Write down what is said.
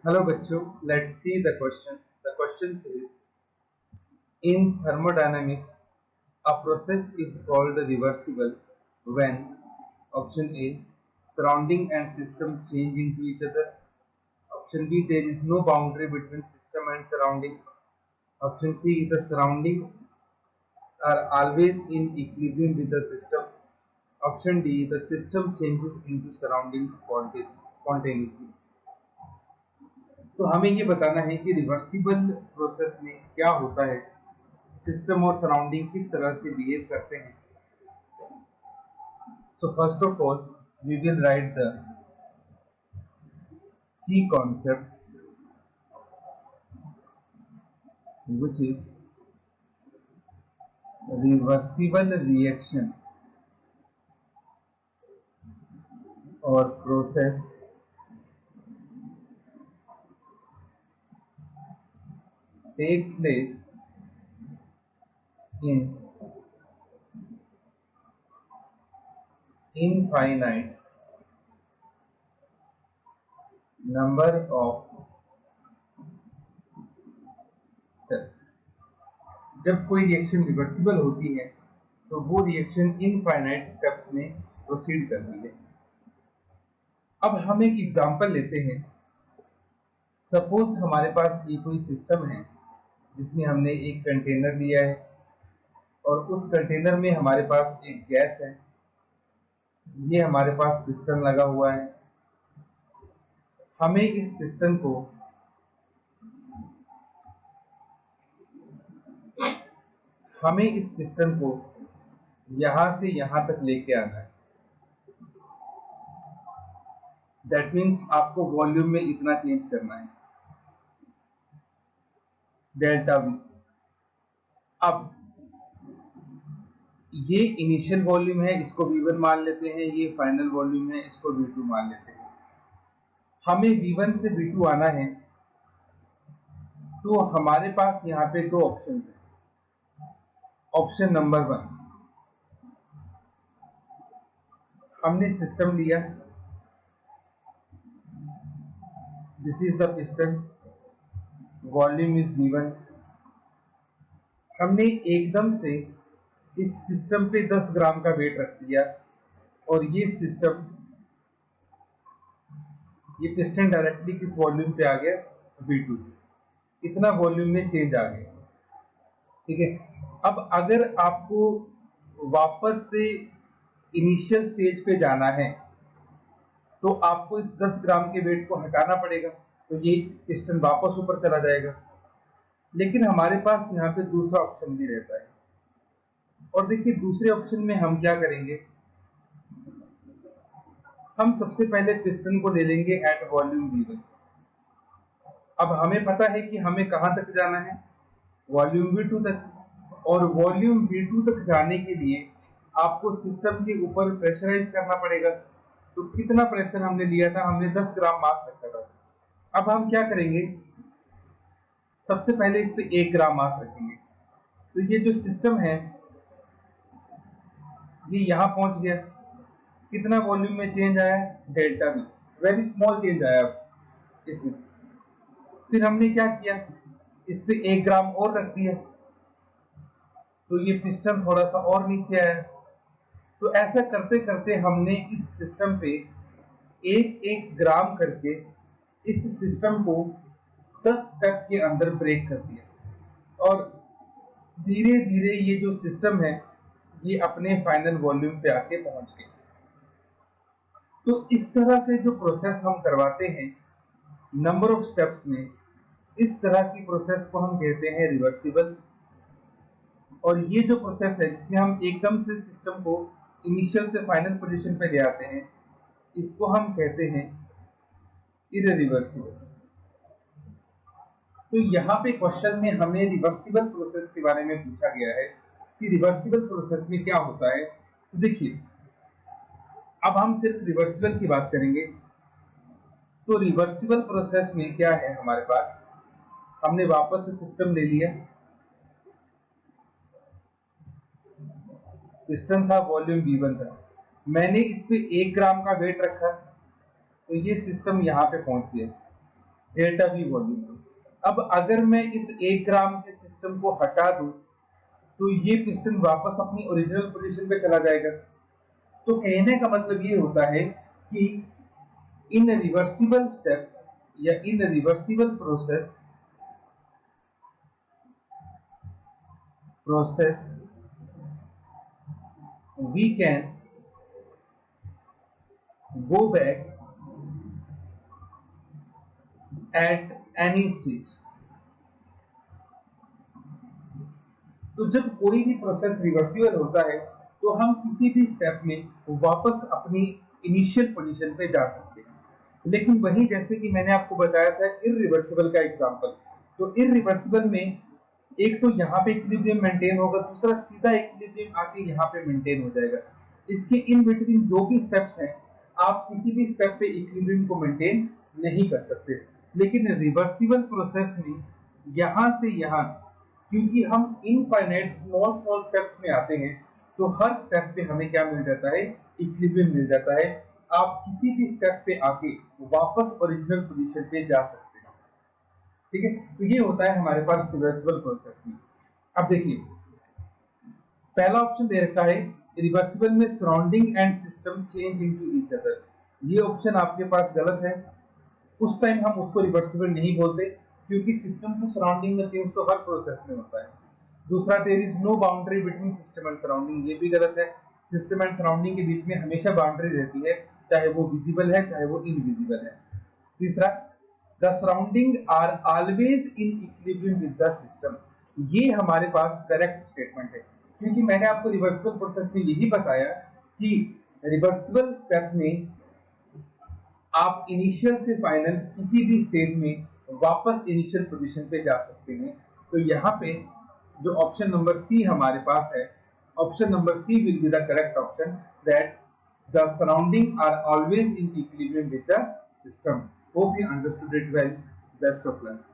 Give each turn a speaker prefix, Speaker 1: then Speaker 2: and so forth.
Speaker 1: Hello बच्चों, let's see the question. The question is, in thermodynamics, a process is called reversible when option A, surrounding and system change into each other. Option B, there is no boundary between system and surrounding. Option C, the surroundings are always in equilibrium with the system. Option D, the system changes into surroundings spontaneously. तो हमें ये बताना है कि reversible process में क्या होता है, सिस्टम और सराउंडिंग किस तरह से बिहेव करते हैं. So first of all, we will write the key concept, which is reversible reaction or process takes place in infinite number of steps. जब कोई रिएक्शन रिवर्सिबल होती है तो वो रिएक्शन इनफाइनाइट स्टेप्स में प्रोसीड करती है. अब हम एक एग्जांपल लेते हैं. सपोज हमारे पास ये कोई सिस्टम है जिसमें हमने एक कंटेनर लिया है और उस कंटेनर में हमारे पास एक गैस है. ये हमारे पास पिस्टन लगा हुआ है. हमें इस पिस्टन को यहां से यहां तक लेके आना है. दैट मीन्स आपको वॉल्यूम में इतना चेंज करना है, डेल्टा वी. अब ये इनिशियल वॉल्यूम है, इसको V1 मान लेते हैं. ये फाइनल वॉल्यूम है, इसको V2 मान लेते हैं. हमें V1 से V2 आना है तो हमारे पास यहाँ पे दो ऑप्शन है. ऑप्शन नंबर 1, हमने सिस्टम लिया, this is the piston, volume is V1. हमने एकदम से इस सिस्टम पे 10 ग्राम का वेट रख दिया और ये पिस्टन डायरेक्टली किस वॉल्यूम पे आ गया, V2. इतना वॉल्यूम में चेंज आ गया. ठीक है. अब अगर आपको वापस से इनिशियल स्टेज पे जाना है तो आपको इस 10 ग्राम के वेट को हटाना पड़ेगा, तो ये पिस्टन वापस ऊपर चला जाएगा. लेकिन हमारे पास यहाँ पे दूसरा ऑप्शन भी रहता है. और देखिए दूसरे ऑप्शन में हम क्या करेंगे, हम सबसे पहले पिस्टन को ले लेंगे एट वॉल्यूम V1. अब हमें पता है कि हमें कहां तक जाना है, वॉल्यूम V2 तक. और वॉल्यूम V2 तक जाने के लिए आपको सिस्टम के ऊपर प्रेशराइज करना पड़ेगा. तो कितना प्रेशर हमने लिया था, हमने 10 ग्राम मास रखा था. अब हम क्या करेंगे, सबसे पहले इस पे 1 ग्राम मास रखेंगे. तो ये जो सिस्टम है ये यहाँ पहुंच गया. कितना वॉल्यूम में चेंज आया, delta we. Very small change आया इसमें. फिर हमने क्या किया, इस पे 1 ग्राम और रख दिया तो ये पिस्टन थोड़ा सा और नीचे आया. तो ऐसा करते करते हमने इस सिस्टम पे 1-1 ग्राम करके इस सिस्टम को 10 स्टेप के अंदर ब्रेक कर दिया. और धीरे धीरे ये जो सिस्टम है ये अपने फाइनल वॉल्यूम पे आके पहुंच गया. तो इस तरह से जो प्रोसेस हम करवाते हैं नंबर ऑफ स्टेप्स में, इस तरह की प्रोसेस को हम कहते हैं रिवर्सिबल. और ये जो प्रोसेस है जिसमें हम एकदम से सिस्टम को इनिशियल से फाइनल पोजीशन पे ले आते हैं, इसको हम कहते हैं इररिवर्सिबल. तो यहाँ पे क्वेश्चन में हमें रिवर्सिबल प्रोसेस के बारे में पूछा गया है कि रिवर्सिबल प्रोसेस में क्या होता है. तो देखिए अब हम सिर्फ रिवर्सिबल की बात करेंगे. तो रिवर्सिबल प्रोसेस में क्या है, हमारे पास हमने वापस से सिस्टम ले लिया, पिस्टन था, वॉल्यूम V1 था. मैंने इस पे 1 ग्राम का वेट रखा तो ये सिस्टम यहाँ पे पहुंच गया. Delta V volume. अब अगर मैं इस 1 ग्राम के सिस्टम को हटा दूं तो ये पिस्टन वापस अपनी ओरिजिनल पोजीशन पे चला जाएगा। तो कहने का मतलब ये होता है कि इन रिवर्सिबल स्टेप या इन reversible process we can go back at any stage। तो जब कोई भी प्रोसेस रिवर्सिबल होता है तो हम किसी भी स्टेप में वापस अपनी इनिशियल पोजीशन पे जा सकते हैं। लेकिन वही जैसे कि मैंने आपको बताया था इरिवर्सिबल का एग्जांपल, तो इरिवर्सिबल में एक तो यहाँ पे इक्विलिब्रियम मेंटेन होगा, दूसरा सीधा इक्विलिब्रियम आके यहाँ पे मेंटेन हो जाएगा। इसके इन बिटवीन जो भी स्टेप्स हैं आप किसी भी स्टेप पे इक्विलिब्रियम को मेंटेन नहीं कर सकते। लेकिन रिवर्सिबल प्रोसेस में यहाँ से यहाँ, क्योंकि हम इनफाइनाइट स्मॉल स्मॉल स्टेप्स में आते हैं, तो हर स्टेप पे हमें क्या मिल जाता है, इक्विलिब्रियम मिल जाता है। आप किसी भी स्टेप पे आके वापस ओरिजिनल पोजीशन पे जा सकते हैं। ठीक है, तो ये होता है हमारे पास रिवर्सिबल प्रोसेस में। अब देखिए पहला ऑप्शन दे रखा है रिवर्सिबल में surrounding and system change into each other. ये ऑप्शन आपके पास गलत है। उस टाइम हम उसको रिवर्सिबल नहीं बोलते क्योंकि सिस्टम टू सराउंडिंग में चेंज तो हर प्रोसेस में होता है। दूसरा there is no boundary between system and surrounding, ये भी गलत है। सिस्टम एंड सराउंडिंग के बीच में हमेशा बाउंड्री रहती है, चाहे वो विजिबल है चाहे वो इनविजिबल है। तीसरा the surrounding are always in equilibrium with the system, ये हमारे पास करेक्ट स्टेटमेंट है क्योंकि मैंने आपको रिवर्सिबल प्रोसेस में यही बताया कि रिवर्सिबल स्टेप में आप इनिशियल से फाइनल किसी भी स्टेज में वापस इनिशियल पोजीशन पे जा सकते हैं। तो यहाँ पे जो ऑप्शन नंबर सी हमारे पास है, option number C will be the correct option, that the surrounding are always in equilibrium with the system। Hope you understood it well. Best of luck.